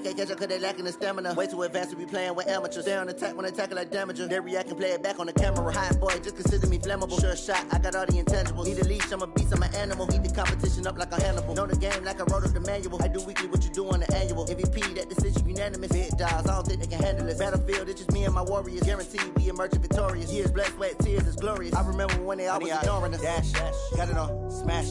can't catch up cause they lacking the stamina. Way too advanced to be playing with amateurs. They on attack when they tackle like damager. They react and play it back on the camera. Hot boy, just consider me flammable. Sure shot, I got all the intangibles. Need a leash, I'm a beast, I'm an animal. Heat the competition up like a Hannibal. Know the game like I wrote up the manual. I do weekly what you do on the annual. MVP, that decision unanimous. Big dogs, I don't think they can handle it. Battlefield, it's just me and my warriors. Guaranteed we emerging victorious. Years, blood, sweat, tears, it's glorious. I remember when they always ignoring us. Dash, got it on, smash,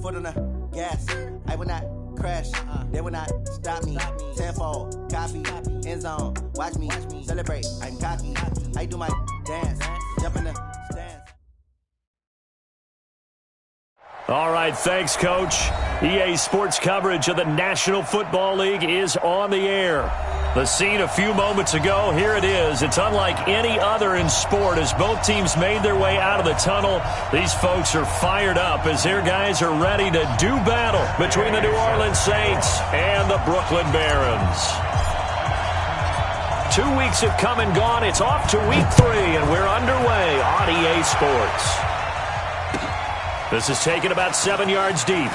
foot on the gas. I will not crash, they will not stop me. Tenfold, copy, end zone, watch me celebrate. I'm cocky, I do my dance, jump in the stands. All right, thanks, Coach. EA Sports coverage of the National Football League is on the air. The scene a few moments ago, here it is. It's unlike any other in sport as both teams made their way out of the tunnel. These folks are fired up as their guys are ready to do battle between the New Orleans Saints and the Brooklyn Barons. 2 weeks have come and gone. It's off to week 3, and we're underway on EA Sports. This is taken about 7 yards deep.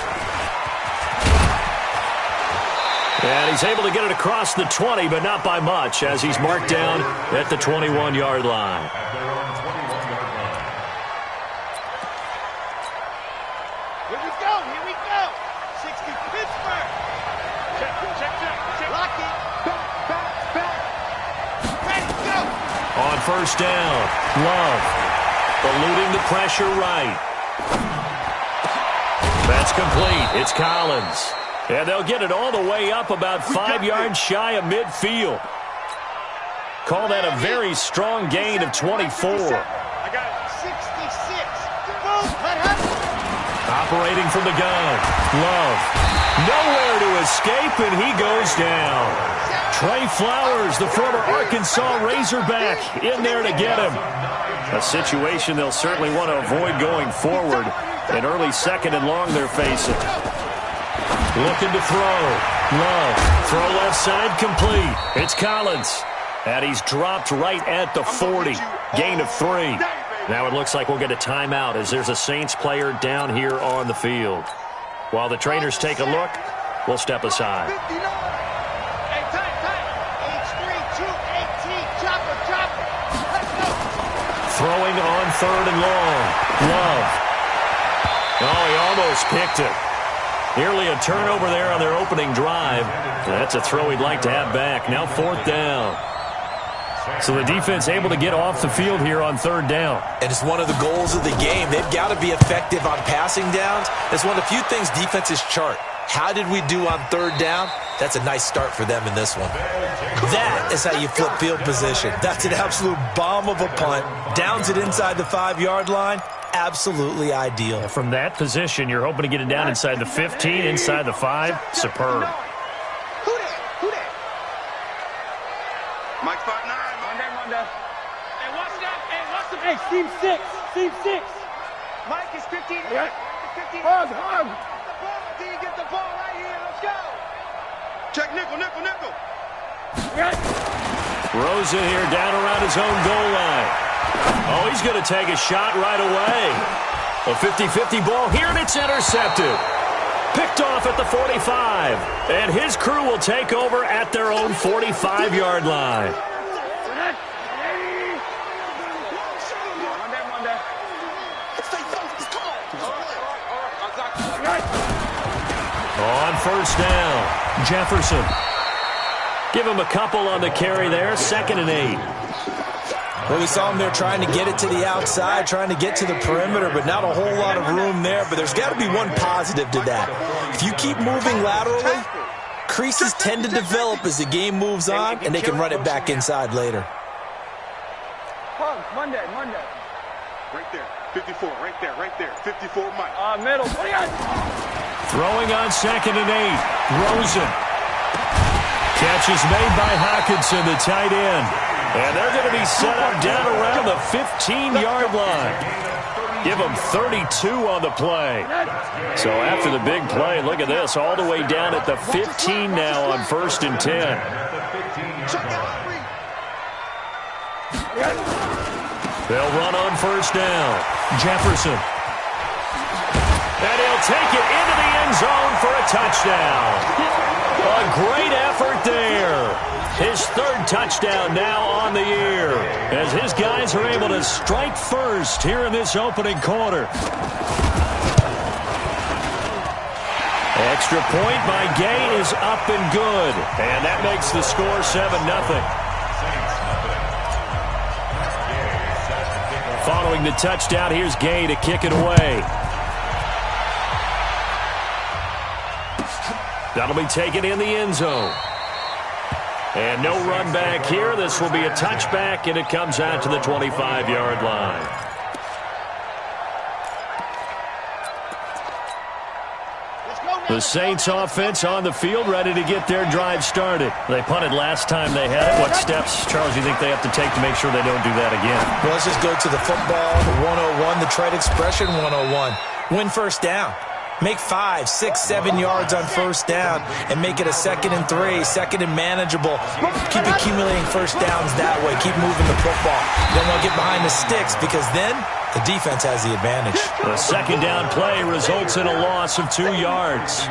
And he's able to get it across the 20, but not by much, as he's marked down at the 21-yard line. Here we go, 60 Pittsburgh. Check. Lock it. Back. Ready, go. On first down, Love. Eluding the pressure right. That's complete. It's Collins. And they'll get it all the way up about 5 yards shy of midfield. Call that a very strong gain of 24. I got 66. Boom. Operating from the gun. Love. Nowhere to escape, and he goes down. Trey Flowers, the former Arkansas Razorback, in there to get him. A situation they'll certainly want to avoid going forward. An early second and long they're facing. Looking to throw. Love. Throw left side complete. It's Collins. And he's dropped right at the 40. Gain of 3. Now it looks like we'll get a timeout as there's a Saints player down here on the field. While the trainers take a look, we'll step aside. Hey, time. H3, 218. Chopper. Let's go. Throwing on third and long. Love. Oh, he almost picked it. Nearly a turnover there on their opening drive. That's a throw he'd like to have back. Now 4th down. So the defense able to get off the field here on 3rd down. And it's one of the goals of the game. They've got to be effective on passing downs. It's one of the few things defenses chart. How did we do on 3rd down? That's a nice start for them in this one. That is how you flip field position. That's an absolute bomb of a punt. Downs it inside the 5-yard line. Absolutely ideal. From that position, you're hoping to get it down inside the 15, inside the 5. Superb. Who that? Mike 5'9". Monday. Hey, watch that. Hey, Steve 6. Mike is 15. Yeah. 15. Hug. Get the ball right here. Let's go. Check nickel. Yeah. Rosen here down around his own goal line. Oh, he's going to take a shot right away. A 50-50 ball here, and it's intercepted. Picked off at the 45. And his crew will take over at their own 45-yard line. On first down, Jefferson. Give him a couple on the carry there, 2nd and 8. Well, we saw him there trying to get it to the outside, trying to get to the perimeter, but not a whole lot of room there. But there's got to be one positive to that. If you keep moving laterally, creases tend to develop as the game moves on, and they can run it back inside later. Monday. Right there. 54, right there. 54, Mike. Middle. What do you got? Throwing on 2nd and 8. Rosen. Catch is made by Hawkinson, the tight end. And they're going to be set up down around the 15-yard line. Give them 32 on the play. So after the big play, look at this, all the way down at the 15 now on 1st and 10. They'll run on first down. Jefferson. And he'll take it into the end zone for a touchdown. A great effort there. His third touchdown now on the year as his guys are able to strike first here in this opening quarter. Extra point by Gay is up and good. And that makes the score 7-0. Following the touchdown, here's Gay to kick it away. That'll be taken in the end zone. And no run back here. This will be a touchback, and it comes out to the 25-yard line. The Saints offense on the field, ready to get their drive started. They punted last time they had it. What steps, Charles, do you think they have to take to make sure they don't do that again? Well, let's just go to the football 101, the trade expression 101. Win first down. Make 5, 6, 7 yards on first down and make it a 2nd and 3, 2nd and manageable. Keep accumulating first downs that way. Keep moving the football. Then they'll get behind the sticks because then the defense has the advantage. The second down play results in a loss of 2 yards.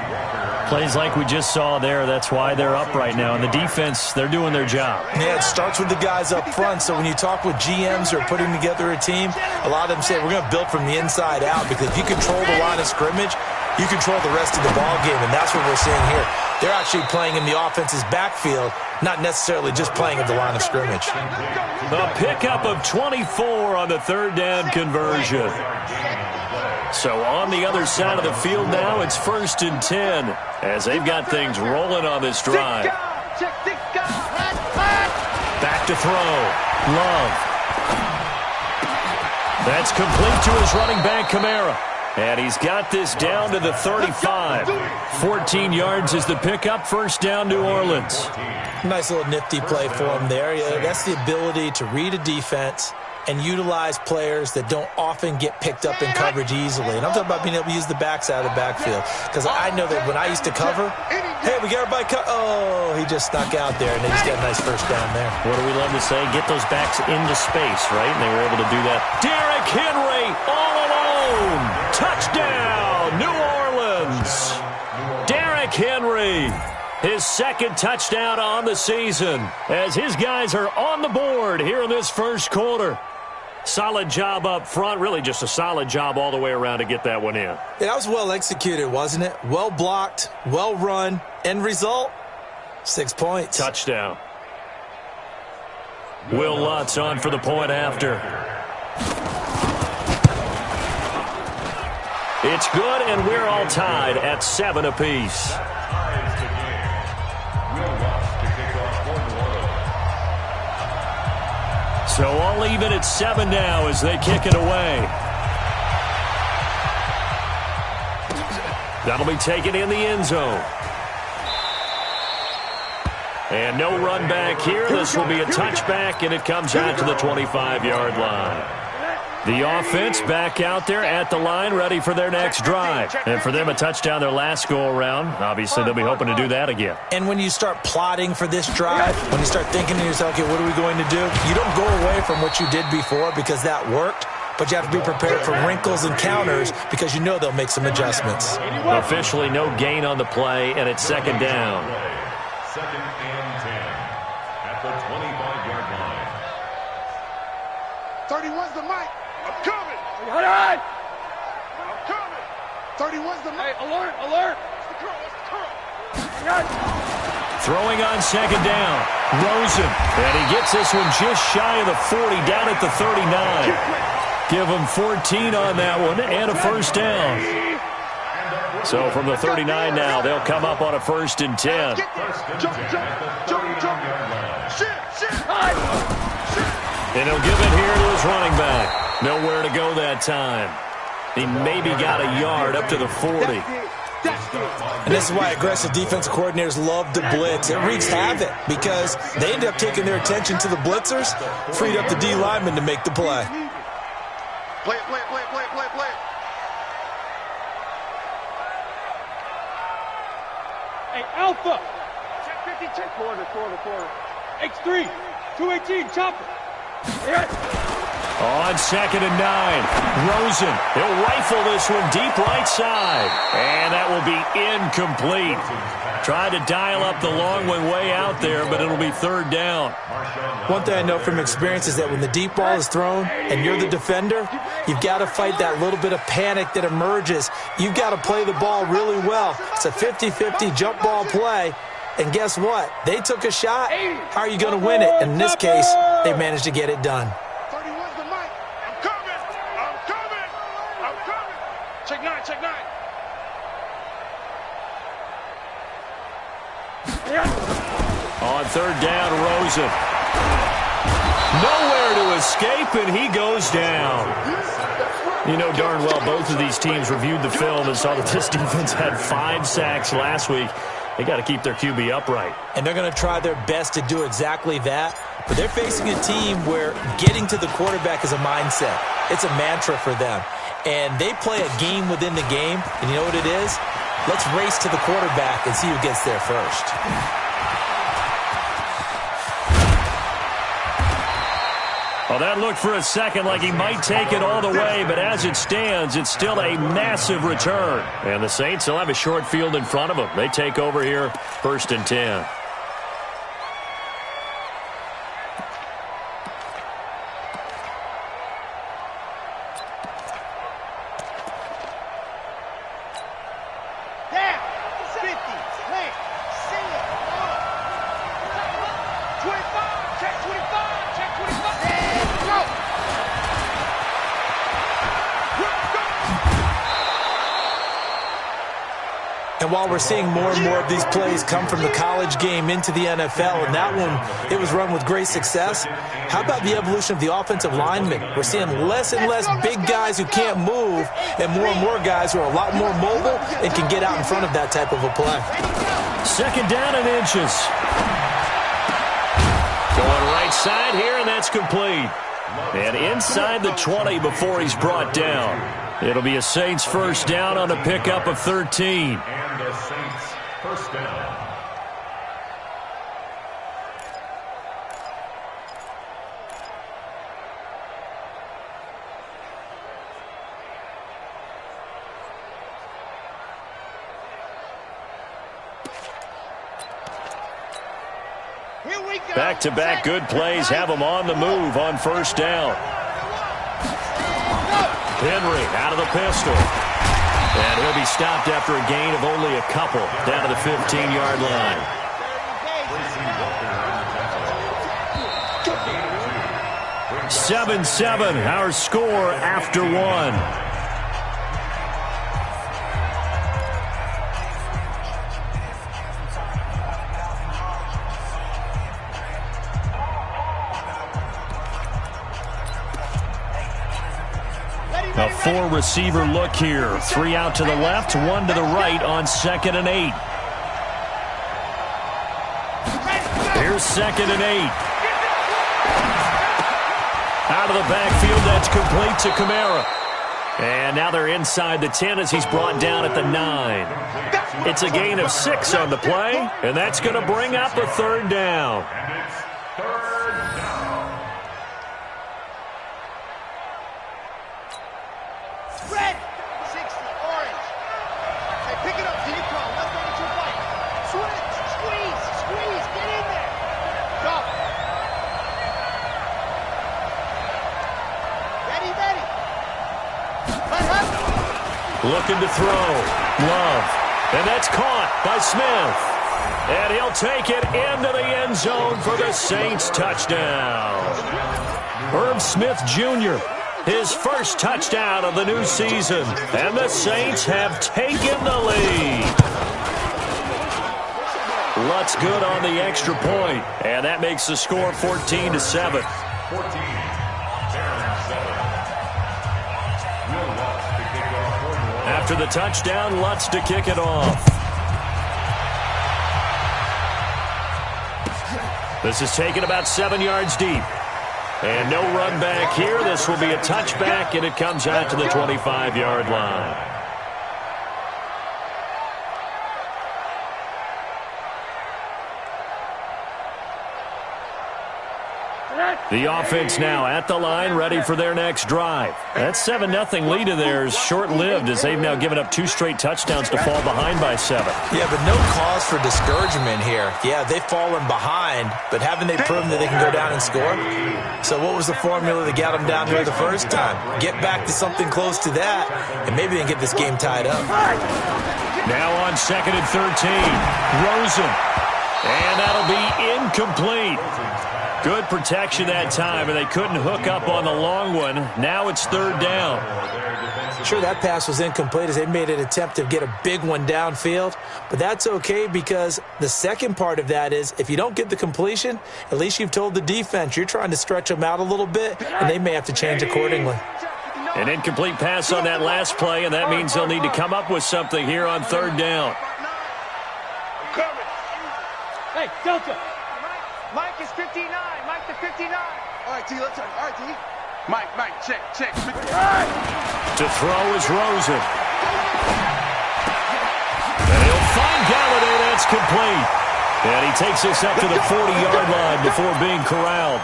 Plays like we just saw there, that's why they're up right now. And the defense, they're doing their job. Yeah, it starts with the guys up front. So when you talk with GMs who are putting together a team, a lot of them say we're going to build from the inside out because if you control the line of scrimmage, you control the rest of the ball game, and that's what we're seeing here. They're actually playing in the offense's backfield, not necessarily just playing at the line of scrimmage. A pickup of 24 on the third down conversion. So on the other side of the field now, it's 1st and 10 as they've got things rolling on this drive. Back to throw. Love. That's complete to his running back, Kamara. And he's got this down to the 35. 14 yards is the pickup. First down, New Orleans. Nice little nifty play for him there. Yeah, that's the ability to read a defense and utilize players that don't often get picked up in coverage easily. And I'm talking about being able to use the backside of the backfield. Because I know that when I used to cover, hey, we got everybody oh, he just snuck out there, and they just got a nice first down there. What do we love to say? Get those backs into space, right? And they were able to do that. Derrick Henry all alone. Touchdown, New Orleans. Derrick Henry. His second touchdown on the season as his guys are on the board here in this first quarter. Solid job up front. Really just a solid job all the way around to get that one in. Yeah, that was well executed, wasn't it? Well blocked, well run. End result, 6 points. Touchdown. Will Lutz on for the point after. It's good, and we're all tied at 7 apiece. So all even at 7 now as they kick it away. That'll be taken in the end zone. And no run back here. This will be a touchback, and it comes out to the 25-yard line. The offense back out there at the line, ready for their next drive. And for them, a touchdown their last go-around. Obviously, they'll be hoping to do that again. And when you start plotting for this drive, when you start thinking to yourself, okay, what are we going to do? You don't go away from what you did before because that worked, but you have to be prepared for wrinkles and counters because you know they'll make some adjustments. Officially, no gain on the play, and it's second down. 2nd and 10 at the 25-yard line. 31's the mic. I'm coming. All right. I'm coming. 31's the mic. Hey, alert, alert. What's the curl? What's the curl? Throwing on second down. Rosen. And he gets this one just shy of the 40, down at the 39. Give him 14 on that one and a first down. So from the 39 now, they'll come up on a 1st and 10. And he'll give it here to his running back. Nowhere to go that time. He maybe got a yard up to the 40. And this is why aggressive defensive coordinators love to blitz. It wreaks havoc because they end up taking their attention to the blitzers, freed up the D lineman to make the play. Play. Hey, Alpha. Check 50, check quarter. X3, 218, chopper. On 2nd and 9, Rosen. He'll rifle this one deep right side. And that will be incomplete. Tried to dial up the long one way out there, but it'll be third down. One thing I know from experience is that when the deep ball is thrown and you're the defender, you've got to fight that little bit of panic that emerges. You've got to play the ball really well. It's a 50-50 jump ball play. And guess what? They took a shot. How are you going to win it? And in this case, they managed to get it done. 31's the mic. I'm coming. I'm coming. I'm coming. Check 9. Check 9. On third down, Rosen. Nowhere to escape, and he goes down. You know darn well both of these teams reviewed the film and saw that this defense had 5 sacks last week. They got to keep their QB upright. And they're going to try their best to do exactly that. But they're facing a team where getting to the quarterback is a mindset. It's a mantra for them. And they play a game within the game. And you know what it is? Let's race to the quarterback and see who gets there first. Well, that looked for a second like he might take it all the way, but as it stands, it's still a massive return. And the Saints will have a short field in front of them. They take over here, 1st and 10. And while we're seeing more and more of these plays come from the college game into the NFL, and that one, it was run with great success, how about the evolution of the offensive linemen? We're seeing less and less big guys who can't move and more guys who are a lot more mobile and can get out in front of that type of a play. 2nd down and inches. Going right side here, and that's complete. And inside the 20 before he's brought down. It'll be a Saints 1st down on a pickup of 13. And the Saints 1st down. Back-to-back good plays have him on the move on 1st down. Henry out of the pistol. And he'll be stopped after a gain of only a couple down to the 15-yard line. 7-7, our score after 1. A 4-receiver look here. 3 out to the left, 1 to the right on 2nd and 8. Here's 2nd and 8. Out of the backfield, that's complete to Kamara. And now they're inside the 10 as he's brought down at the 9. It's a gain of 6 on the play, and that's going to bring up a 3rd down. And it's 3rd down. Red, 60, orange. Hey, pick it up, D. Come on, let's go to your bike. Squeeze, get in there. Go. Ready. Looking to throw. Love. And that's caught by Smith. And he'll take it into the end zone for the Saints touchdown. Herb Smith Jr., his first touchdown of the new season. And the Saints have taken the lead. Lutz good on the extra point. And that makes the score 14-7. 14. After the touchdown, Lutz to kick it off. This is taken about 7 yards deep. And no run back here. This will be a touchback, and it comes out to the 25-yard line. The offense now at the line, ready for their next drive. That 7-0 lead of theirs short-lived as they've now given up 2 straight touchdowns to fall behind by 7. Yeah, but no cause for discouragement here. Yeah, they've fallen behind, but haven't they proven that they can go down and score? So what was the formula that got them down here the first time? Get back to something close to that, and maybe they can get this game tied up. Now on 2nd and 13, Rosen. And that'll be incomplete. Good protection that time, and they couldn't hook up on the long one. Now it's 3rd down. Sure, that pass was incomplete as they made an attempt to get a big one downfield, but that's okay because the second part of that is if you don't get the completion, at least you've told the defense you're trying to stretch them out a little bit, and they may have to change accordingly. An incomplete pass on that last play, and that means they'll need to come up with something here on 3rd down. Hey, Delta. Mike is 59. Mike to 59. All right, D, let's turn. All right, D. Mike, check. To throw is Rosen. And he'll find Galladay. That's complete. And he takes us up to the 40-yard line before being corralled.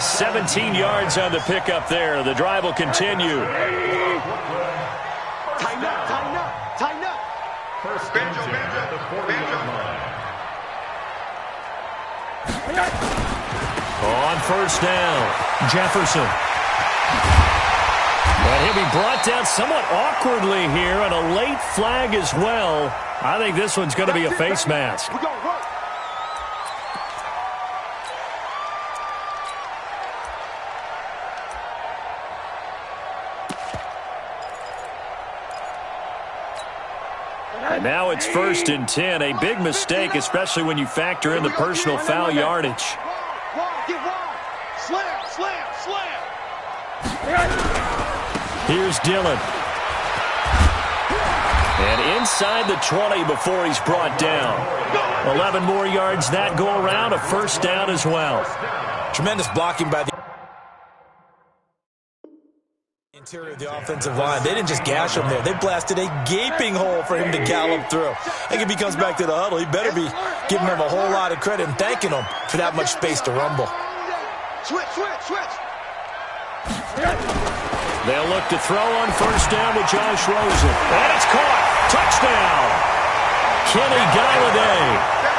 17 yards on the pickup there. The drive will continue. Tighten up. First down at the 40-yard line. On 1st down, Jefferson. And he'll be brought down somewhat awkwardly here, and a late flag as well. I think this one's going to be a face mask. We're going to work. And now it's 1st and 10. A big mistake, especially when you factor in the personal foul yardage. Slam. Here's Dillon. And inside the 20 before he's brought down. 11 more yards that go around, a 1st down as well. Tremendous blocking by the interior of the offensive line. They didn't just gash him there. They blasted a gaping hole for him to gallop through. I think if he comes back to the huddle, he better be giving them a whole lot of credit and thanking them for that much space to rumble. Switch. They'll look to throw on 1st down to Josh Rosen. And it's caught. Touchdown. Kenny Galladay.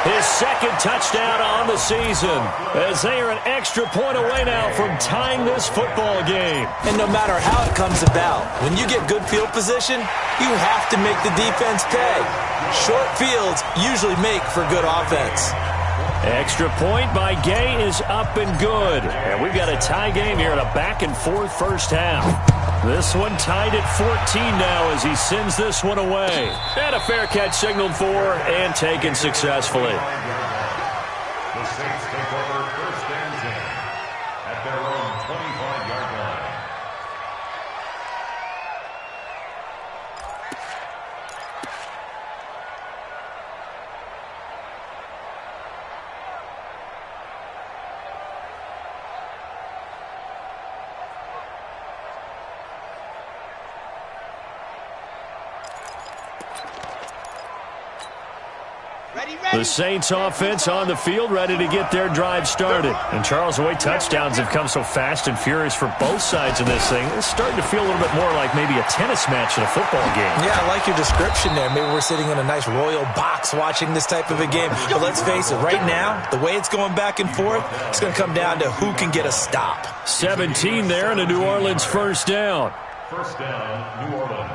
His 2nd touchdown on the season, as they are an extra point away now from tying this football game. And no matter how it comes about, when you get good field position, you have to make the defense pay. Short fields usually make for good offense. Extra point by Gay is up and good. And we've got a tie game here in a back-and-forth first half. This one tied at 14 now as he sends this one away. And a fair catch signaled for and taken successfully. The Saints take over 1st and 10 at their own 25-yard line. The Saints offense on the field, ready to get their drive started. And Charles, the way touchdowns have come so fast and furious for both sides of this thing, it's starting to feel a little bit more like maybe a tennis match in a football game. Yeah, I like your description there. Maybe we're sitting in a nice royal box watching this type of a game. But let's face it, right now, the way it's going back and forth, it's going to come down to who can get a stop. 17 there and a New Orleans 1st down. 1st down, New Orleans.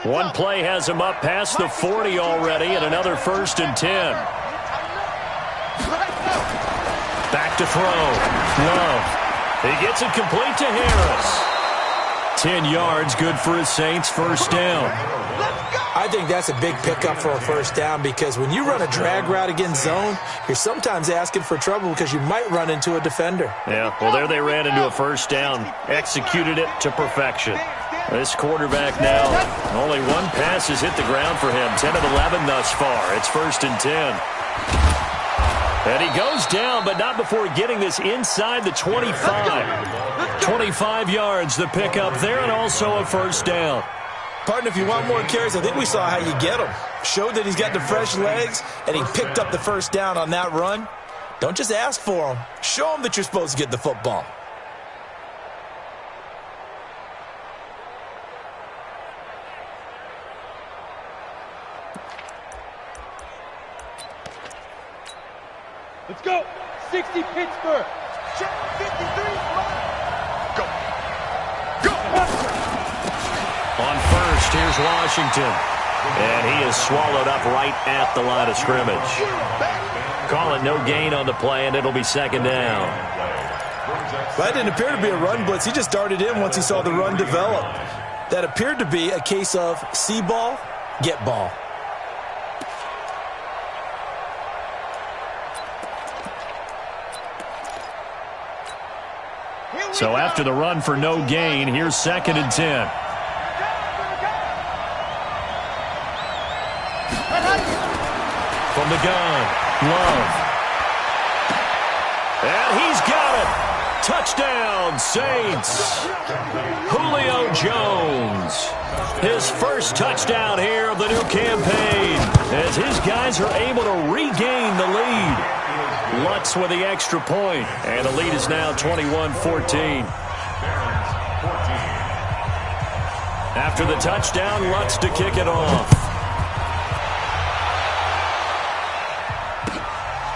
One play has him up past the 40 already, and another 1st and 10. Back to throw. Love. He gets it complete to Harris. 10 yards, good for his Saints, 1st down. I think that's a big pickup for a 1st down because when you run a drag route against zone, you're sometimes asking for trouble because you might run into a defender. Yeah, well, there they ran into a 1st down, executed it to perfection. This quarterback now, only one pass has hit the ground for him. 10 of 11 thus far. It's 1st and 10. And he goes down, but not before getting this inside the 25. 25 yards, the pickup there, and also a 1st down. Partner, if you want more carries, I think we saw how you get them. Showed that he's got the fresh legs, and he picked up the first down on that run. Don't just ask for them. Show them that you're supposed to get the football. Let's go. 60 Pittsburgh. Check 53. Go. On first, here's Washington. And he is swallowed up right at the line of scrimmage. Call it no gain on the play, and it'll be second down. That didn't appear to be a run blitz. He just darted in once he saw the run develop. That appeared to be a case of see ball, get ball. So after the run for no gain, here's second and 10. From the gun, Love. And he's got it. Touchdown, Saints. Julio Jones. His first touchdown here of the new campaign as his guys are able to regain the lead. Lutz with the extra point, and the lead is now 21-14. After the touchdown, Lutz to kick it off.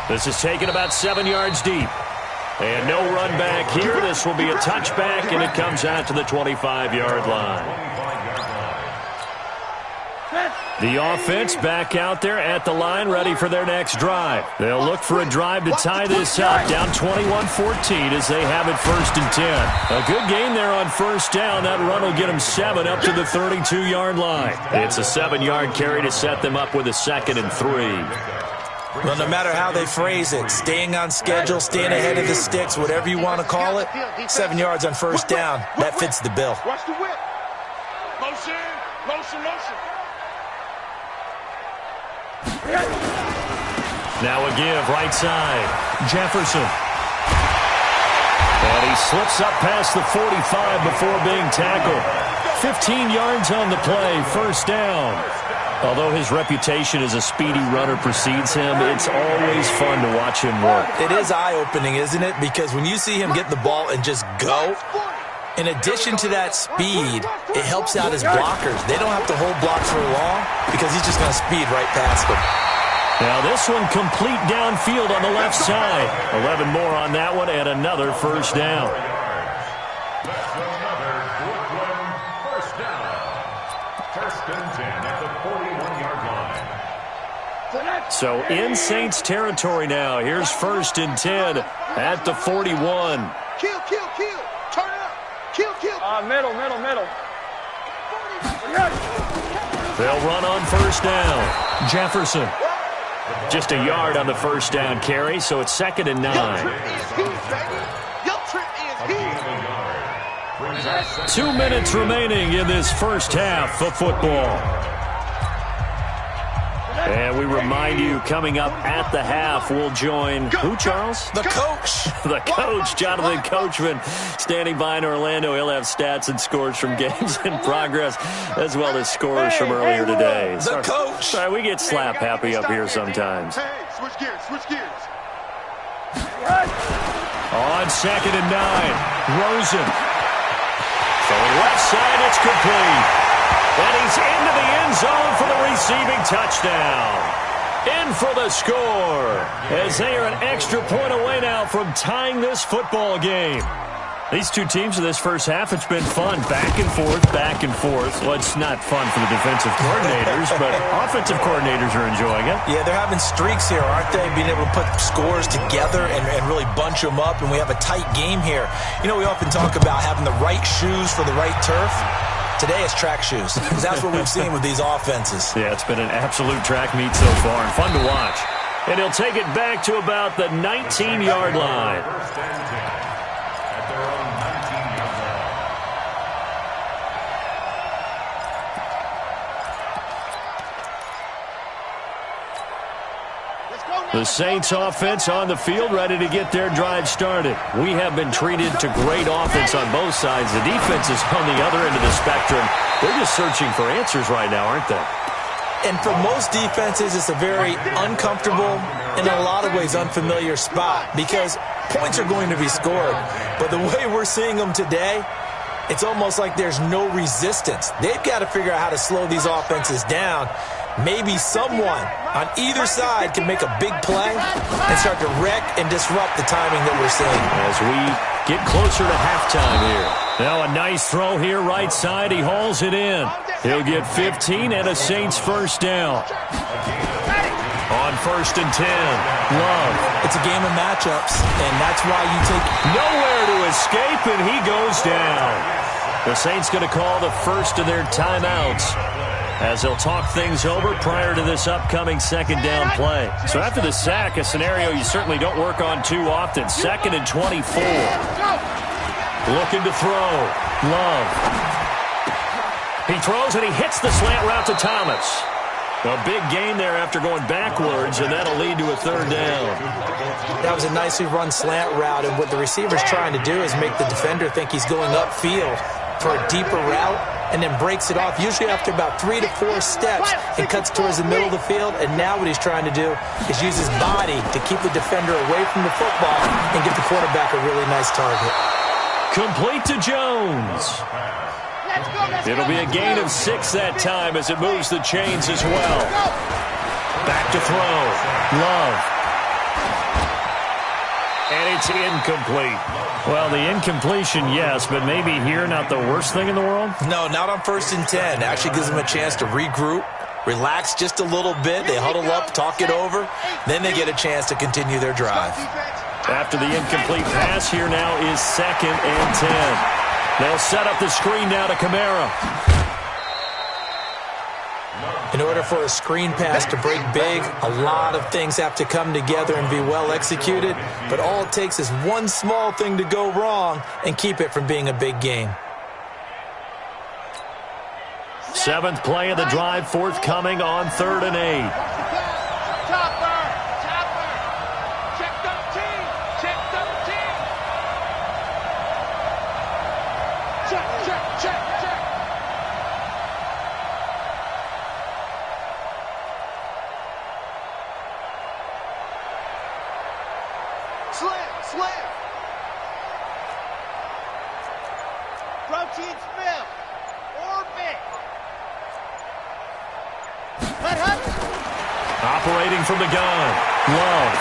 This is taken about 7 yards deep. And no run back here. This will be a touchback, and it comes out to the 25-yard line. The offense back out there at the line, ready for their next drive. They'll look for a drive to tie this up, down 21-14 as they have it first and 10. A good gain there on first down. That run will get them 7 up to the 32-yard line. It's a 7-yard carry to set them up with a 2nd and 3. Well, no matter how they phrase it, staying on schedule, staying ahead of the sticks, whatever you want to call it, 7 yards on first down, that fits the bill. Watch the whip. Motion, motion, motion. Now a give, right side. Jefferson. And he slips up past the 45 before being tackled. 15 yards on the play, first down. Although his reputation as a speedy runner precedes him, it's always fun to watch him work. It is eye-opening, isn't it? Because when you see him get the ball and just go, in addition to that speed, it helps out his blockers. They don't have to hold blocks for long because he's just going to speed right past them. Now this one complete downfield on the left side. 11 more on that one and another first down. That's another Brooklyn first down. First and 10 at the 41-yard line. So in Saints territory now. Here's first and 10 at the 41. Kill, kill, kill. Turn it up. Kill, kill. Middle, middle, middle. They'll run on first down. Jefferson. Just a yard on the first down carry, so it's 2nd and 9. Your trip is 2 minutes remaining in this first half of football. And we remind you, coming up at the half, we'll join who, Charles? The coach. The coach, Jonathan Coachman, standing by in Orlando. He'll have stats and scores from games in progress, as well as scores from earlier today. The coach. Sorry, we get slap happy up here sometimes. Hey, switch gears, switch gears. On 2nd and 9, Rosen. So left side, it's complete. And he's into the end zone for the receiving touchdown. In for the score, as they are an extra point away now from tying this football game. These two teams in this first half, it's been fun. Back and forth, back and forth. Well, it's not fun for the defensive coordinators, but offensive coordinators are enjoying it. Yeah, they're having streaks here, aren't they? Being able to put scores together and really bunch them up, and we have a tight game here. You know, we often talk about having the right shoes for the right turf. Today it's track shoes, because that's what we've seen with these offenses. Yeah, it's been an absolute track meet so far, and fun to watch. And he'll take it back to about the 19-yard line. First and 10 at their own 19-yard line. Let's go. The Saints offense on the field, ready to get their drive started. We have been treated to great offense on both sides. The defense is on the other end of the spectrum. They're just searching for answers right now, aren't they? And for most defenses, it's a very uncomfortable, in a lot of ways, unfamiliar spot because points are going to be scored. But the way we're seeing them today, it's almost like there's no resistance. They've got to figure out how to slow these offenses down. Maybe someone on either side can make a big play and start to wreck and disrupt the timing that we're seeing. As we get closer to halftime here. Now a nice throw here right side. He hauls it in. He'll get 15 and a Saints first down. On 1st and 10, Love. It's a game of matchups, and that's why you take nowhere to escape, and he goes down. The Saints going to call the first of their timeouts as they'll talk things over prior to this upcoming second down play. So after the sack, a scenario you certainly don't work on too often. 2nd and 24. Looking to throw. Love. He throws and he hits the slant route to Thomas. A big gain there after going backwards, and that'll lead to a 3rd down. That was a nicely run slant route, and what the receiver's trying to do is make the defender think he's going upfield for a deeper route, and then breaks it off, usually after about 3 to 4 steps, and cuts towards the middle of the field. And now what he's trying to do is use his body to keep the defender away from the football and give the quarterback a really nice target. Complete to Jones. It'll be a gain of 6 that time as it moves the chains as well. Back to throw. Love. And it's incomplete. Well, the incompletion, yes, but maybe here not the worst thing in the world? No, not on 1st and 10. Actually gives them a chance to regroup, relax just a little bit. They huddle up, talk it over. Then they get a chance to continue their drive. After the incomplete pass, here now is 2nd and 10. They'll set up the screen now to Kamara. In order for a screen pass to break big, a lot of things have to come together and be well executed. But all it takes is one small thing to go wrong and keep it from being a big game. 7th play of the drive forthcoming on 3rd and 8. Operating from the gun, Love.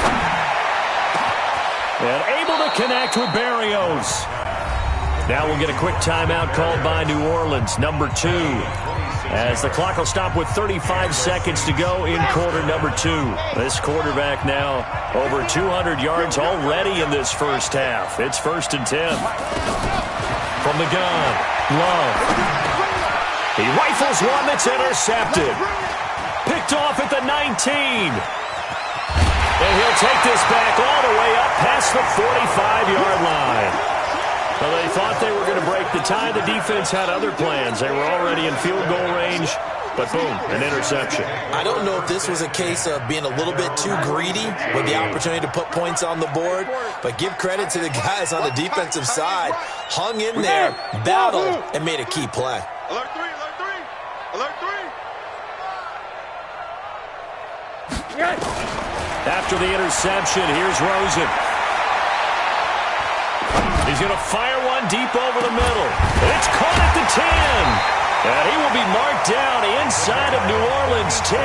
And able to connect with Barrios. Now we'll get a quick timeout called by New Orleans, number 2. As the clock will stop with 35 seconds to go in quarter number 2. This quarterback now over 200 yards already in this first half. It's 1st and 10. From the gun, Love. He rifles one that's intercepted. Picked off at the 19. And he'll take this back all the way up past the 45-yard line. Well, they thought they were going to break the tie. The defense had other plans. They were already in field goal range, but boom, an interception. I don't know if this was a case of being a little bit too greedy with the opportunity to put points on the board, but give credit to the guys on the defensive side. Hung in there, battled, and made a key play. Alert 3, alert 3, alert 3. After the interception, here's Rosen. He's going to fire one deep over the middle. It's caught at the 10. And he will be marked down inside of New Orleans 10.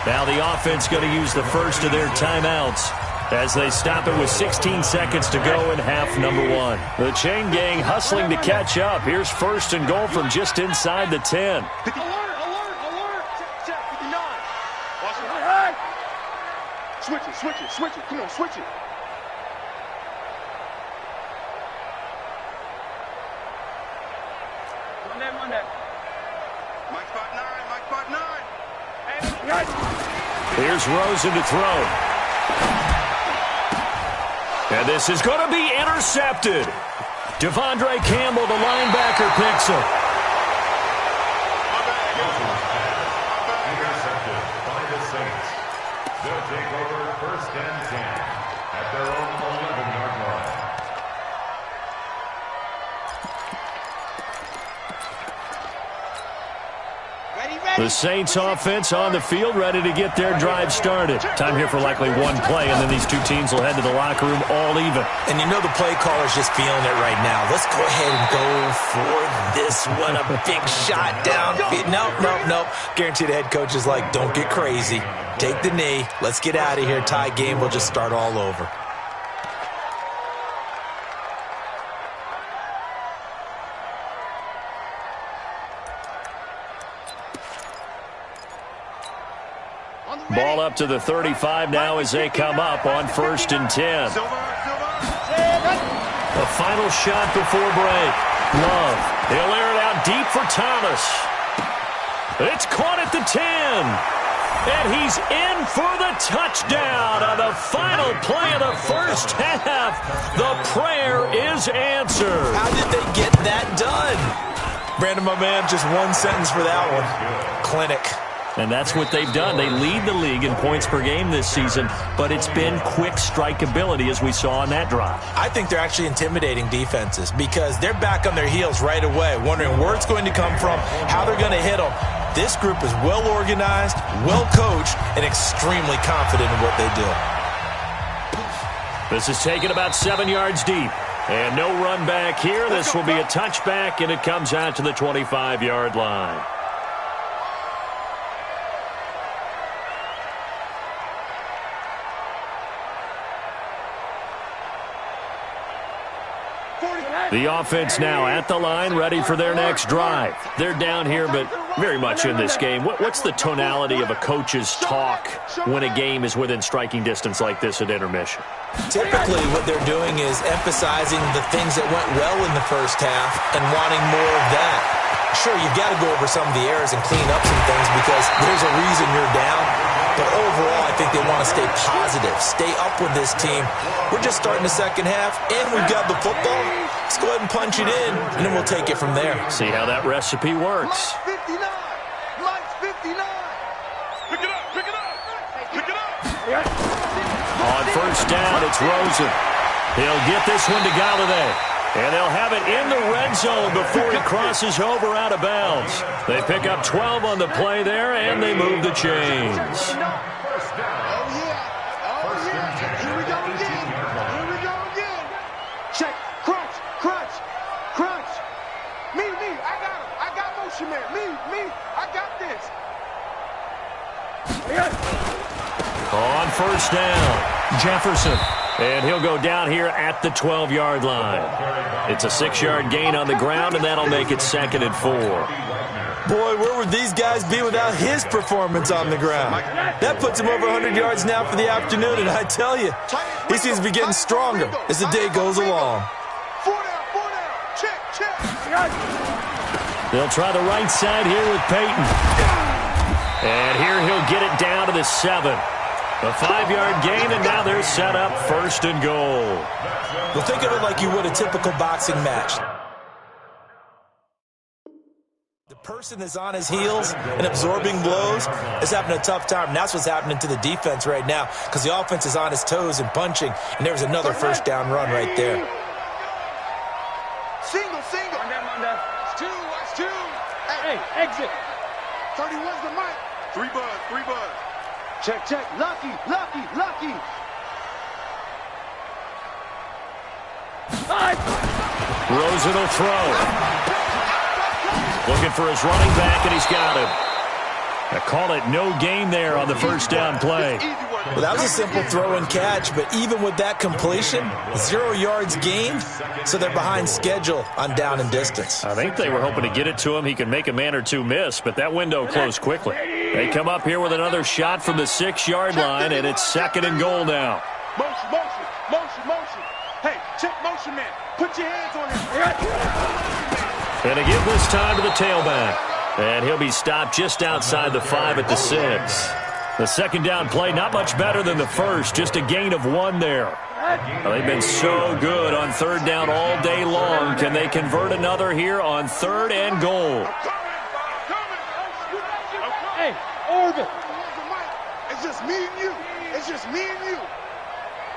Now the offense going to use the first of their timeouts as they stop it with 16 seconds to go in half number 1. The chain gang hustling to catch up. Here's 1st and goal from just inside the 10. Alert, alert, alert. Check, 59. Watch it. Switch it, switch it, switch it. Come on, switch it. Monday. Mike spot 9, Mike spot 9. Here's Rosen to throw. And this is going to be intercepted. Devondre Campbell, the linebacker, picks him. Intercepted by the Saints. Their take over 1st and 10 at their own 11-yard line. The Saints offense on the field, ready to get their drive started. Time here for likely one play, and then these two teams will head to the locker room all even. And you know the play caller's just feeling it right now. Let's go ahead and go for this one. A big shot downfield. Nope. Guarantee the head coach is like, don't get crazy. Take the knee. Let's get out of here. Tie game. We'll just start all over. Ball up to the 35 now as they come up on 1st and 10. A final shot before break. Love. He'll air it out deep for Thomas. It's caught at the 10. And he's in for the touchdown on the final play of the first half. The prayer is answered. How did they get that done? Brandon, my man, just one sentence for that one. Clinic. And that's what they've done. They lead the league in points per game this season, but it's been quick strike ability as we saw on that drive. I think they're actually intimidating defenses because they're back on their heels right away, wondering where it's going to come from, how they're going to hit them. This group is well organized, well coached, and extremely confident in what they do. This is taken about 7 yards deep. And no run back here. This will be a touchback, and it comes out to the 25-yard line. The offense now at the line, ready for their next drive. They're down here, but very much in this game. What's the tonality of a coach's talk when a game is within striking distance like this at intermission? Typically, what they're doing is emphasizing the things that went well in the first half and wanting more of that. Sure, you've got to go over some of the errors and clean up some things because there's a reason you're down. But overall, I think they want to stay positive, stay up with this team. We're just starting the second half, and we've got the football. Let's go ahead and punch it in, and then we'll take it from there. See how that recipe works. Mike's 59. Mike's 59. Pick it up. Pick it up. Pick it up. On first down, it's Rosen. He'll get this one to Galladay. And they'll have it in the red zone before he crosses over out of bounds. They pick up 12 on the play there, and they move the chains. Oh, yeah. Here we go again. Here we go again. Check. Crunch. Crunch. Crunch. Me. I got him. I got motion man. Me. I got this. On first down, Jefferson. And he'll go down here at the 12-yard line. It's a 6-yard gain on the ground, and that'll make it 2nd and 4. Boy, where would these guys be without his performance on the ground? That puts him over 100 yards now for the afternoon, and I tell you, he seems to be getting stronger as the day goes along. 4 down. Check. They'll try the right side here with Peyton. And here he'll get it down to the 7. A 5-yard gain, and now they're set up 1st and goal. Well, think of it like you would a typical boxing match. The person is on his heels and absorbing blows is having a tough time. And that's what's happening to the defense right now because the offense is on his toes and punching, and there's another first down run right there. Single. It's 2. Watch 2. Hey, exit. 31's the mic. 3 buzz. Check. Lucky. Rosen will throw. Looking for his running back, and he's got him. I call it no gain there on the first down play. Well, that was a simple throw and catch, but even with that completion, 0 yards gained, so they're behind schedule on down and distance. I think they were hoping to get it to him. He could make a man or two miss, but that window closed quickly. They come up here with another shot from the 6-yard line, and it's 2nd and goal now. Motion. Hey, check motion man. Put your hands on him. And a give this time to the tailback. And he'll be stopped just outside the 5 at the 6. The second down play, not much better than the first, just a gain of 1 there. Well, they've been so good on 3rd down all day long. Can they convert another here on 3rd and goal? Hey, Orbit. It's just me and you. It's just me and you.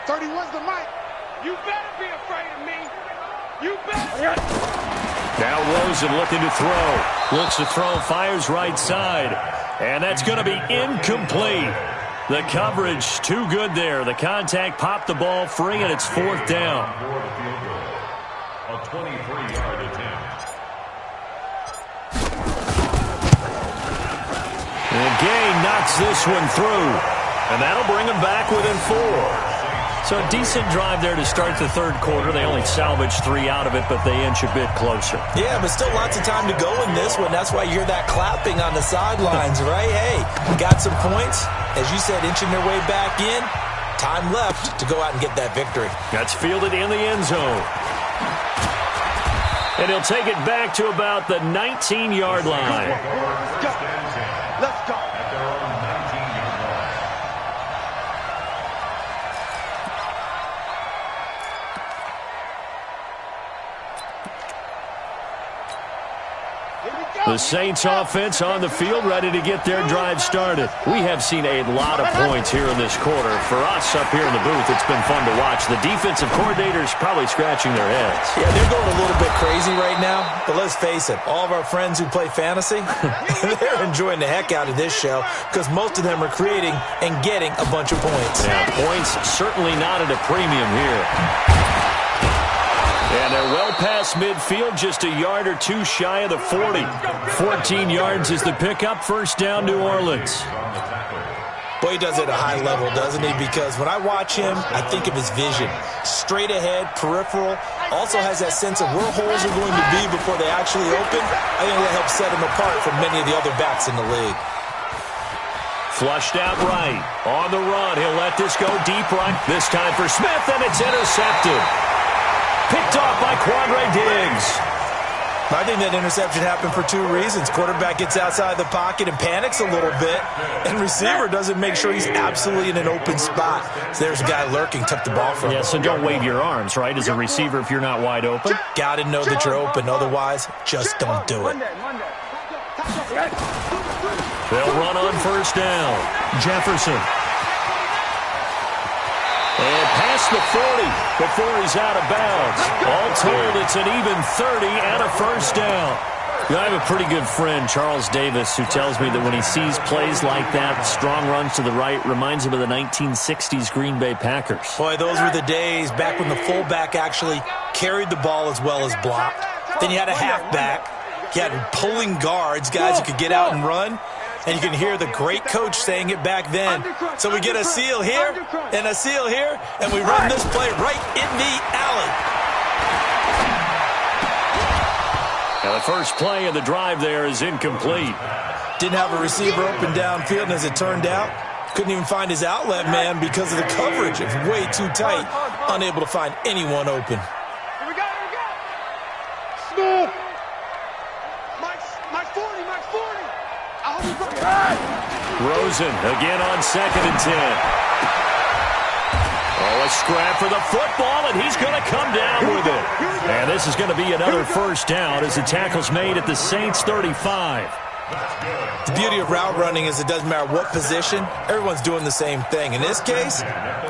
31's the mic. You better be afraid of me. You better. Now Rosen looking to throw. Looks to throw, fires right side. And that's going to be incomplete. The coverage too good there. The contact popped the ball free, and it's fourth down. A 23-yard attempt. And Gay knocks this one through. And that'll bring him back within 4. So a decent drive there to start the third quarter. They only salvaged 3 out of it, but they inch a bit closer. Yeah, but still lots of time to go in this one. That's why you hear that clapping on the sidelines, right? Hey, got some points. As you said, inching their way back in. Time left to go out and get that victory. That's fielded in the end zone. And he'll take it back to about the 19-yard line. Let's go. Let's go. At their own 19-yard line. The Saints offense on the field, ready to get their drive started. We have seen a lot of points here in this quarter. For us up here in the booth, it's been fun to watch. The defensive coordinators probably scratching their heads. Yeah, they're going a little bit crazy right now. But let's face it, all of our friends who play fantasy, they're enjoying the heck out of this show because most of them are creating and getting a bunch of points. Yeah, points certainly not at a premium here. And they're well past midfield, just a yard or two shy of the 40. 14 yards is the pickup, first down, New Orleans. Boy, he does it at a high level, doesn't he? Because when I watch him, I think of his vision. Straight ahead, peripheral, also has that sense of where holes are going to be before they actually open. I think that helps set him apart from many of the other backs in the league. Flushed out right, on the run, he'll let this go deep right. This time for Smith, and it's intercepted. Picked off by Quandre Diggs. I think that interception happened for 2 reasons. Quarterback gets outside the pocket and panics a little bit, and receiver doesn't make sure he's absolutely in an open spot. So there's a guy lurking, took the ball from him. Yeah, so don't wave your arms, right, as a receiver if you're not wide open. Got to know that you're open. Otherwise, just don't do it. They'll run on first down. Jefferson. And past the 40 before he's out of bounds. All told, it's an even 30 and a first down. I have a pretty good friend, Charles Davis, who tells me that when he sees plays like that, strong runs to the right, reminds him of the 1960s Green Bay Packers. Boy, those were the days back when the fullback actually carried the ball as well as blocked. Then you had a halfback. You had pulling guards, guys who could get out and run. And you can hear the great coach saying it back then. So we get a seal here and a seal here, and we run this play right in the alley. Now the first play of the drive there is incomplete. Didn't have a receiver open downfield, and as it turned out, couldn't even find his outlet man because of the coverage. It's way too tight, unable to find anyone open. Here we go, here we go. Smooth. Mike's 40, Mike's 40. I hope he's right. Rosen again on 2nd and 10. Oh, a scrap for the football, and he's going to come down with it. And this is going to be another first down as the tackle's made at the Saints' 35. The beauty of route running is it doesn't matter what position, everyone's doing the same thing. In this case,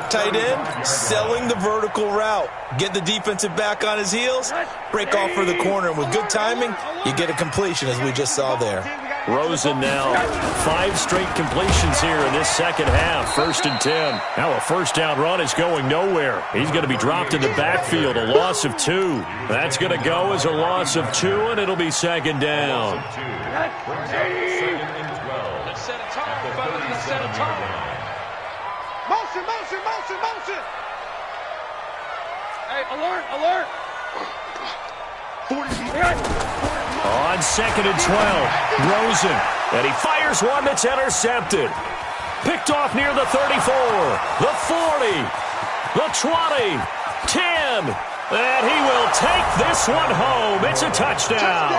tight end, selling the vertical route. Get the defensive back on his heels, break off for the corner, and with good timing, you get a completion as we just saw there. Rosen now 5 straight completions here in this second half. 1st and 10. Now a first down run is going nowhere. He's going to be dropped in the backfield, a loss of 2. That's going to go as a loss of 2, and it'll be second down. Let's set a tone, fellas. Let's set a tone. Motion, motion, motion, motion. Hey, alert, alert. 40. On 2nd and 12, Rosen, and he fires one that's intercepted. Picked off near the 34, the 40, the 20, 10, and he will take this one home. It's a touchdown.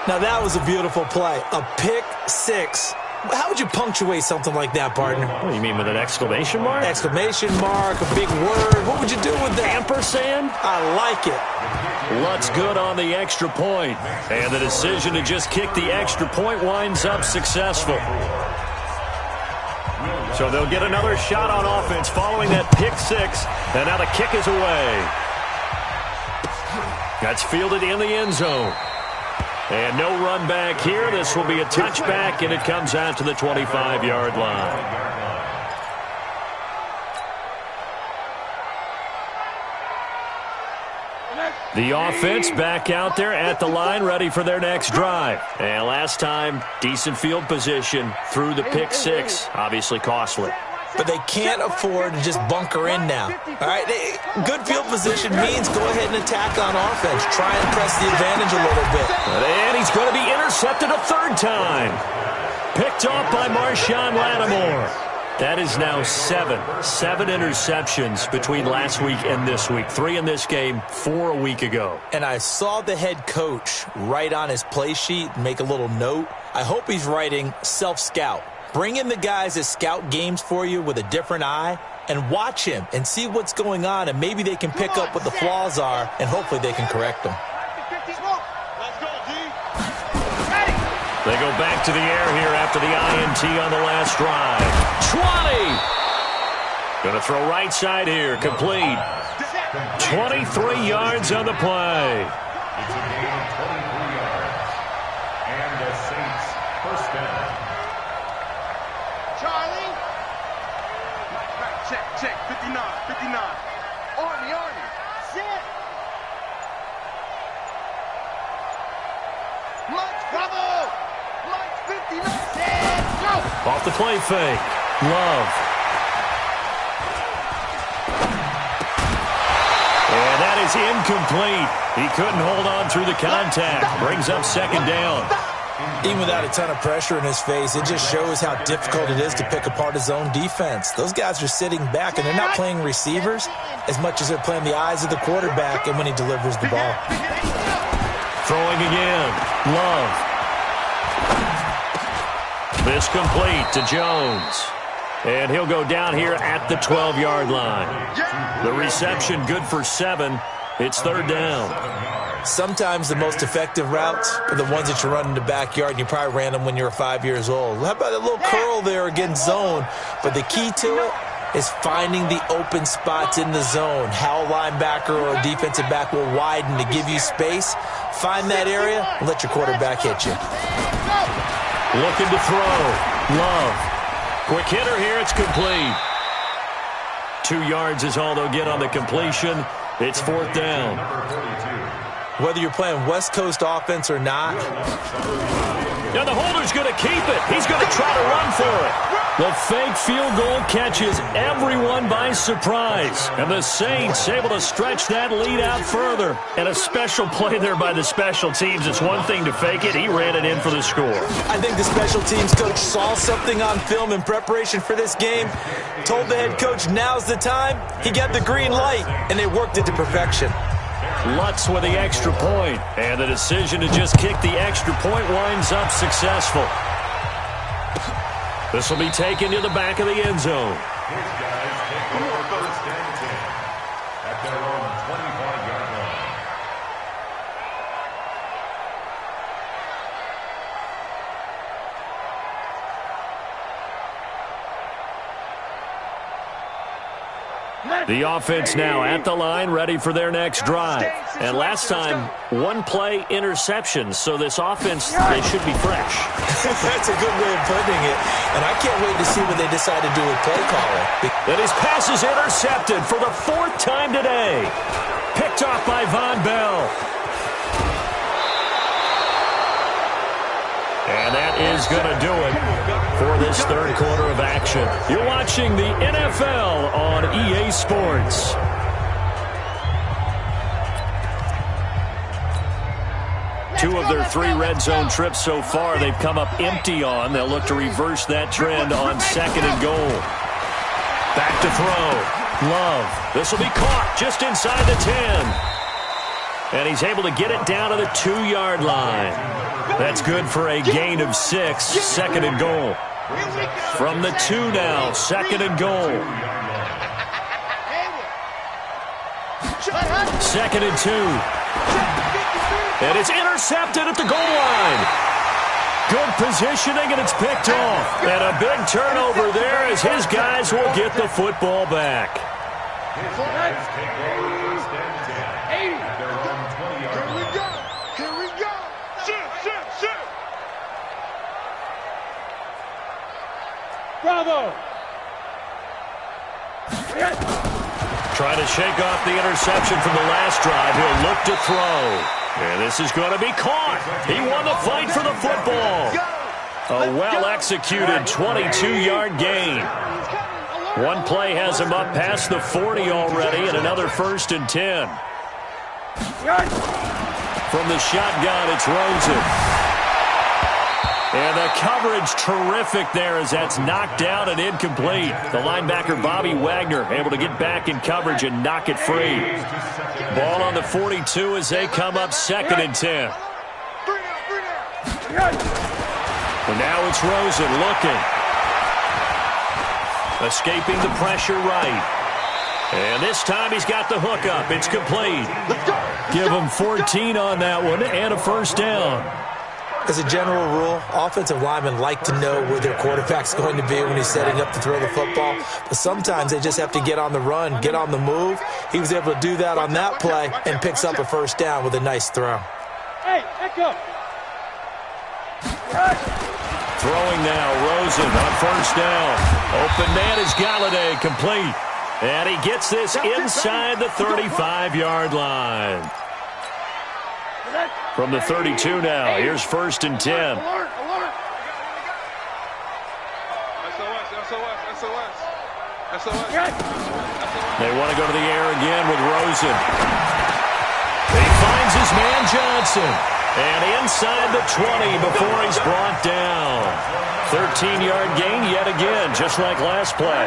Now that was a beautiful play, a pick 6. How would you punctuate something like that, partner? What do you mean, with an exclamation mark? Exclamation mark, a big word. What would you do with that? Ampersand? I like it. Lutz good on the extra point. And the decision to just kick the extra point winds up successful. So they'll get another shot on offense following that pick six. And now the kick is away. That's fielded in the end zone. And no run back here. This will be a touchback, and it comes out to the 25-yard line. The offense back out there at the line, ready for their next drive. And last time, decent field position through the pick six. Obviously costly. But they can't afford to just bunker in now. All right, good field position means go ahead and attack on offense. Try and press the advantage a little bit. And he's going to be intercepted a third time. Picked off by Marshawn Lattimore. That is now seven interceptions between last week and this week. 3 in this game, 4 a week ago. And I saw the head coach write on his play sheet, make a little note. I hope he's writing self-scout. Bring in the guys that scout games for you with a different eye and watch him and see what's going on, and maybe they can pick up what the flaws are, and hopefully they can correct them. They go back to the air here after the INT on the last drive. 20! Going to throw right side here, complete. 23 yards on the play. It's a gain of 23 yards. And the Saints first down. Charlie. Check. 59. Army. Sit. Lunch, bravo. Lunch, 59. Set. Go. Off the play fake. Love. And that is incomplete. He couldn't hold on through the contact. Brings up second down. Even without a ton of pressure in his face, it just shows how difficult it is to pick apart his own defense. Those guys are sitting back, and they're not playing receivers as much as they're playing the eyes of the quarterback and when he delivers the ball. Throwing again. Love. This complete to Jones. And he'll go down here at the 12-yard line. The reception good for 7. It's third down. Sometimes the most effective routes are the ones that you run in the backyard, and you probably ran them when you were 5 years old. How about a little curl there against zone? But the key to it is finding the open spots in the zone. How a linebacker or a defensive back will widen to give you space. Find that area and let your quarterback hit you. Looking to throw. Love. Quick hitter here. It's complete. 2 yards is all they'll get on the completion. It's fourth down. Whether you're playing West Coast offense or not. Now the holder's going to keep it. He's going to try to run for it. The fake field goal catches everyone by surprise. And the Saints able to stretch that lead out further. And a special play there by the special teams. It's one thing to fake it. He ran it in for the score. I think the special teams coach saw something on film in preparation for this game. Told the head coach now's the time. He got the green light, and they worked it to perfection. Lutz with the extra point. And the decision to just kick the extra point winds up successful. This will be taken to the back of the end zone. His guys take over first and 10 at their own 25-yard line. The offense now at the line, ready for their next drive. And last time, one-play interceptions, so this offense, they should be fresh. That's a good way of putting it. And I can't wait to see what they decide to do with play calling. And his pass is intercepted for the 4th time today. Picked off by Von Bell. And that is going to do it for this third quarter of action. You're watching the NFL on EA Sports. Two of their 3 red zone trips so far, they've come up empty on. They'll look to reverse that trend on 2nd and goal. Back to throw. Love. This will be caught just inside the 10. And he's able to get it down to the 2-yard line. That's good for a gain of 6, 2nd and goal. From the 2 now, 2nd and goal. 2nd and 2. And it's intercepted at the goal line. Good positioning, and it's picked off. And a big turnover there as his guys will get the football back. His guys take over first and 10 at their own 20-yard line. Here we go. Shoot. Bravo. Trying to shake off the interception from the last drive. He'll look to throw. And this is going to be caught. He won the fight for the football. A well-executed 22-yard gain. One play has him up past the 40 already, and another 1st and 10. From the shotgun, it's Rosen. And the coverage terrific there as that's knocked down and incomplete. The linebacker, Bobby Wagner, able to get back in coverage and knock it free. Ball on the 42 as they come up 2nd and 10. And now it's Rosen looking. Escaping the pressure right. And this time he's got the hook up. It's complete. Give him 14 on that one and a 1st down. As a general rule, offensive linemen like to know where their quarterback's going to be when he's setting up to throw the football. But sometimes they just have to get on the run, get on the move. He was able to do that on that play and picks up a 1st down with a nice throw. Hey, Echo. Throwing now, Rosen on 1st down. Open man is Galladay, complete. And he gets this inside the 35-yard line. From the 32 now, here's 1st and 10. SOS. They want to go to the air again with Rosen. He finds his man Johnson. And inside the 20 before he's brought down. 13-yard gain yet again, just like last play.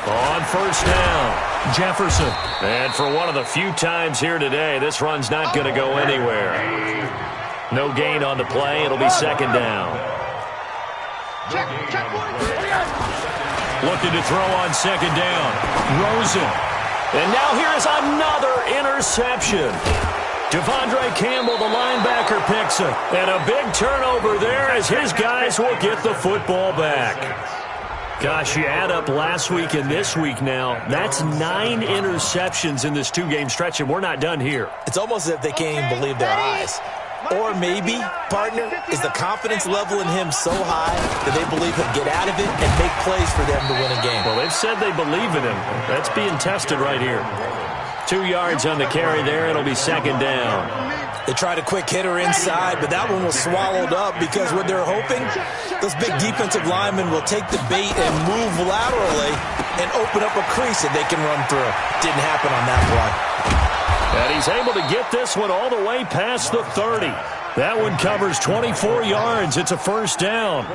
On 1st down, Jefferson. And for one of the few times here today, this run's not going to go anywhere. No gain on the play. It'll be 2nd down. Looking to throw on 2nd down. Rosen. And now here's another interception. Devondre Campbell, the linebacker, picks it. And a big turnover there as his guys will get the football back. Gosh, you add up last week and this week now, that's 9 interceptions in this 2-game stretch, and we're not done here. It's almost as if they can't even believe their eyes. Or maybe, partner, is the confidence level in him so high that they believe he'll get out of it and make plays for them to win a game. Well, they've said they believe in him. That's being tested right here. 2 yards on the carry there. It'll be 2nd down. They tried a quick hitter inside, but that one was swallowed up because what they're hoping, those big defensive linemen will take the bait and move laterally and open up a crease that they can run through. Didn't happen on that play. And he's able to get this one all the way past the 30. That one covers 24 yards. It's a 1st down.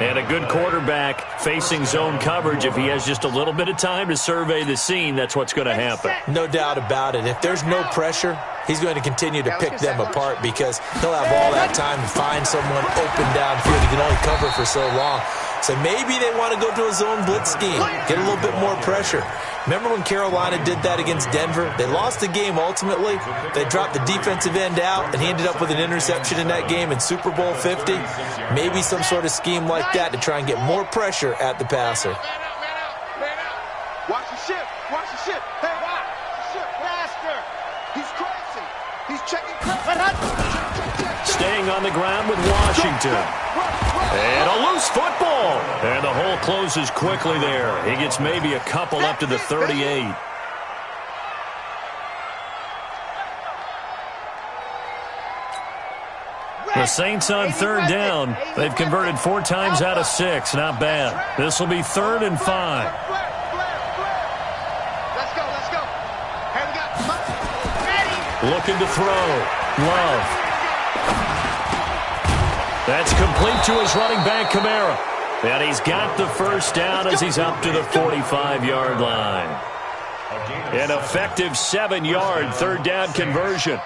And a good quarterback facing zone coverage. If he has just a little bit of time to survey the scene, that's what's going to happen. No doubt about it. If there's no pressure, he's going to continue to pick them apart because he'll have all that time to find someone open downfield. He can only cover for so long. So maybe they want to go to a zone blitz scheme, get a little bit more pressure. Remember when Carolina did that against Denver? They lost the game ultimately. They dropped the defensive end out, and he ended up with an interception in that game in Super Bowl 50. Maybe some sort of scheme like that to try and get more pressure at the passer. Watch the ship. Watch the ship. Hey, watch the ship. Faster. He's crossing. He's checking. Staying on the ground with Washington. And a loose football. And the hole closes quickly there. He gets maybe a couple up to the 38. The Saints on 3rd down. They've converted 4 times out of 6. Not bad. This will be 3rd and 5. Let's go. Hey, we got Looking to throw. Love. That's complete to his running back, Kamara. And he's got the 1st down as he's up to the 45-yard line. An effective 7-yard 3rd down conversion.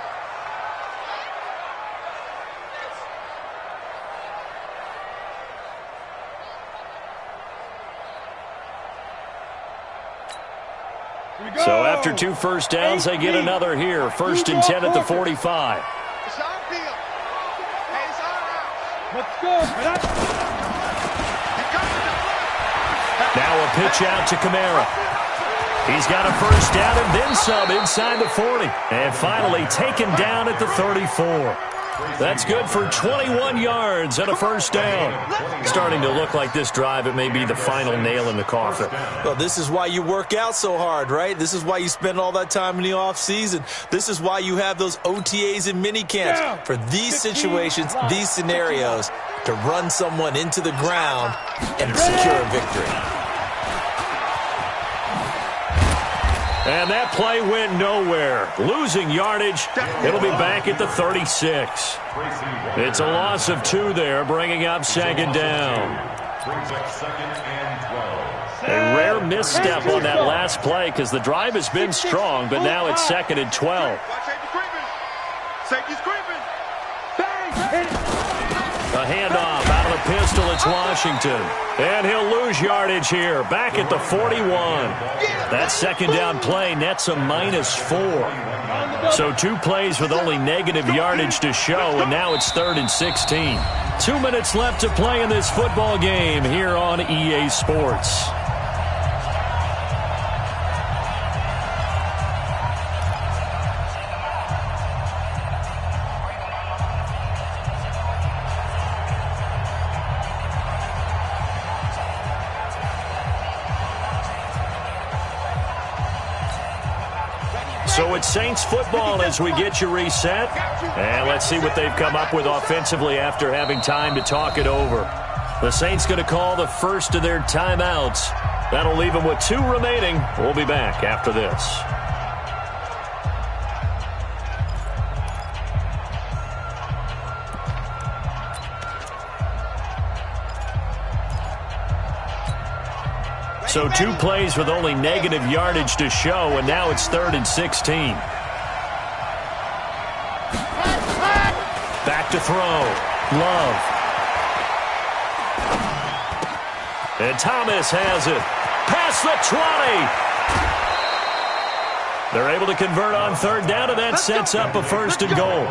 So after 2 first downs, they get another here. 1st and 10 at the 45. It's our field. Hey, it's our house. Let's go. Now a pitch out to Kamara. He's got a first down and then some inside the 40. And finally taken down at the 34. That's good for 21 yards and a first down. Starting to look like this drive, it may be the final nail in the coffin. Well, this is why you work out so hard, right? This is why you spend all that time in the offseason. This is why you have those OTAs and mini camps for these situations, these scenarios, to run someone into the ground and secure a victory. And that play went nowhere. Losing yardage. It'll be back at the 36. It's a loss of 2 there, bringing up 2nd down. A rare misstep on that last play because the drive has been strong, but now it's 2nd and 12. Safety's creeping. A handoff out of the pistol. It's Washington. And he'll lose yardage here. Back at the 41. That 2nd down play nets a -4. So 2 plays with only negative yardage to show, and now it's 3rd and 16. 2 minutes left to play in this football game here on EA Sports. So it's Saints football as we get you reset. And let's see what they've come up with offensively after having time to talk it over. The Saints going to call the first of their timeouts. That'll leave them with 2 remaining. We'll be back after this. So 2 plays with only negative yardage to show, and now it's 3rd and 16. Back to throw. Love. And Thomas has it. Past the 20. They're able to convert on 3rd down, and that sets up a 1st and goal.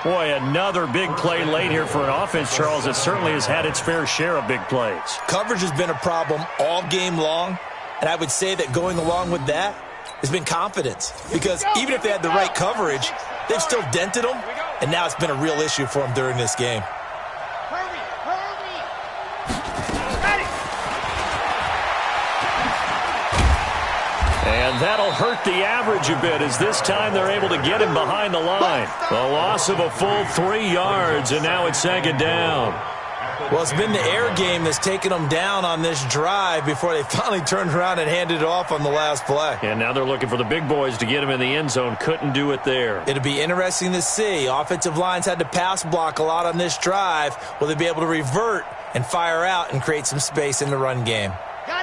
Boy, another big play late here for an offense, Charles, that certainly has had its fair share of big plays. Coverage has been a problem all game long, and I would say that going along with that has been confidence. Because even if they had the right coverage, they've still dented them, and now it's been a real issue for them during this game. And that'll hurt the average a bit as this time they're able to get him behind the line. A loss of a full 3 yards, and now it's 2nd down. Well, it's been the air game that's taken them down on this drive before they finally turned around and handed it off on the last play. And now they're looking for the big boys to get him in the end zone. Couldn't do it there. It'll be interesting to see. Offensive lines had to pass block a lot on this drive. Will they be able to revert and fire out and create some space in the run game?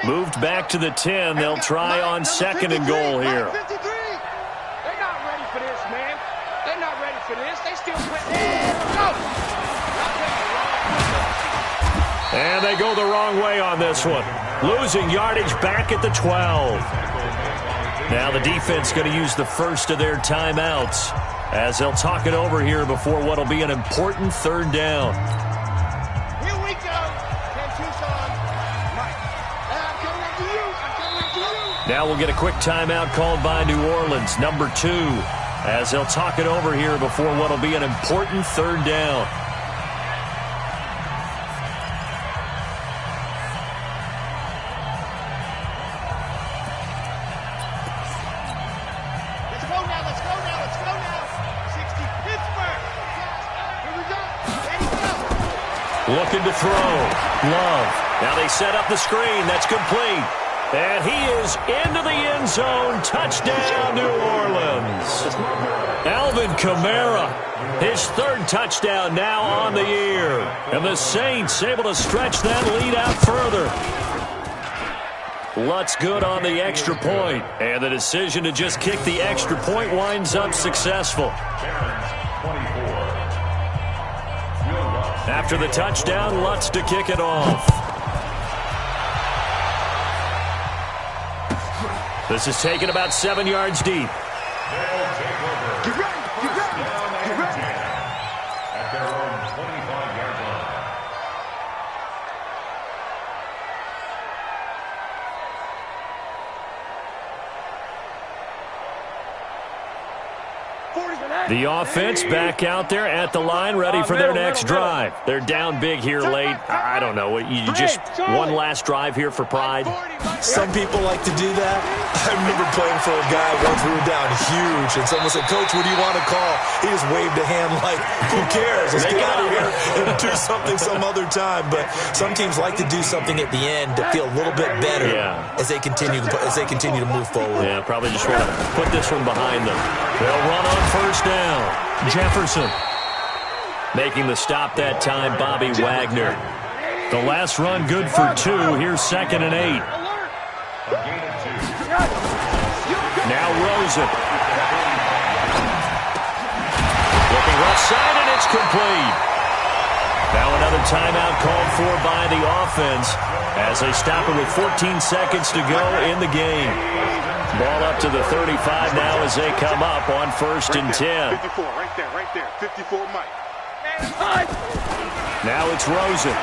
Moved back to the 10. They'll try on 2nd and goal here. They're not ready for this, man. They're not ready for this. They still play. Go! And they go the wrong way on this one. Losing yardage back at the 12. Now the defense going to use the first of their timeouts as they'll talk it over here before what will be an important 3rd down. Here we go. Now we'll get a quick timeout called by New Orleans, number 2, as they'll talk it over here before what will be an important 3rd down. Let's go now. 60 Pittsburgh. Here we go. Ready, go. Looking to throw. Love. Now they set up the screen. That's complete. And he is into the end zone. Touchdown, New Orleans. Alvin Kamara, his 3rd touchdown now on the year. And the Saints able to stretch that lead out further. Lutz good on the extra point. And the decision to just kick the extra point winds up successful. After the touchdown, Lutz to kick it off. This is taken about 7 yards deep. They'll take over. Get ready. Get ready. Get ready. At their own 25-yard line. The offense back out there at the line, ready for their next drive. They're down big here late. I don't know. You just one last drive here for pride. Some people like to do that. I remember playing for a guy once we were down huge, and someone said, "Coach, what do you want to call?" He just waved a hand like, "Who cares? Let's get out of here and do something some other time." But some teams like to do something at the end to feel a little bit better as they continue to move forward. Yeah, probably just want to put this one behind them. They'll run on first down. Jefferson making the stop that time, Bobby Wagner. The last run good for 2. Here's 2nd and 8. Now Rosen. Looking left side, and it's complete. Now another timeout called for by the offense as they stop it with 14 seconds to go in the game. Ball up to the 35 now as they come up on 1st and 10. 54, right there. 54, Mike. Now it's Rosen.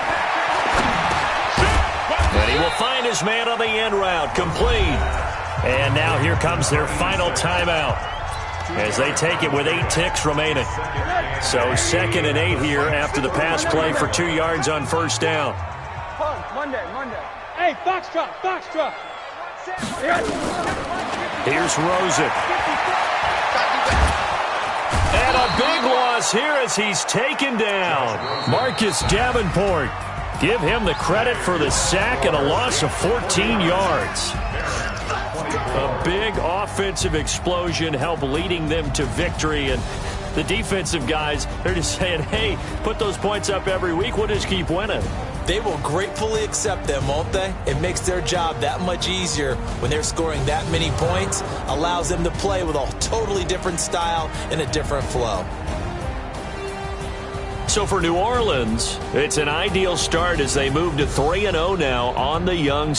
And he will find his man on the end route, complete. And now here comes their final timeout as they take it with 8 ticks remaining. So 2nd and 8 here after the pass play for 2 yards on 1st down. Monday. Hey, box drop. Here's Rosen. And a big loss here as he's taken down. Marcus Davenport. Give him the credit for the sack and a loss of 14 yards. A big offensive explosion helped leading them to victory. And the defensive guys, they're just saying, hey, put those points up every week. We'll just keep winning. They will gratefully accept them, won't they? It makes their job that much easier when they're scoring that many points. Allows them to play with a totally different style and a different flow. So for New Orleans, it's an ideal start as they move to 3-0 now on the young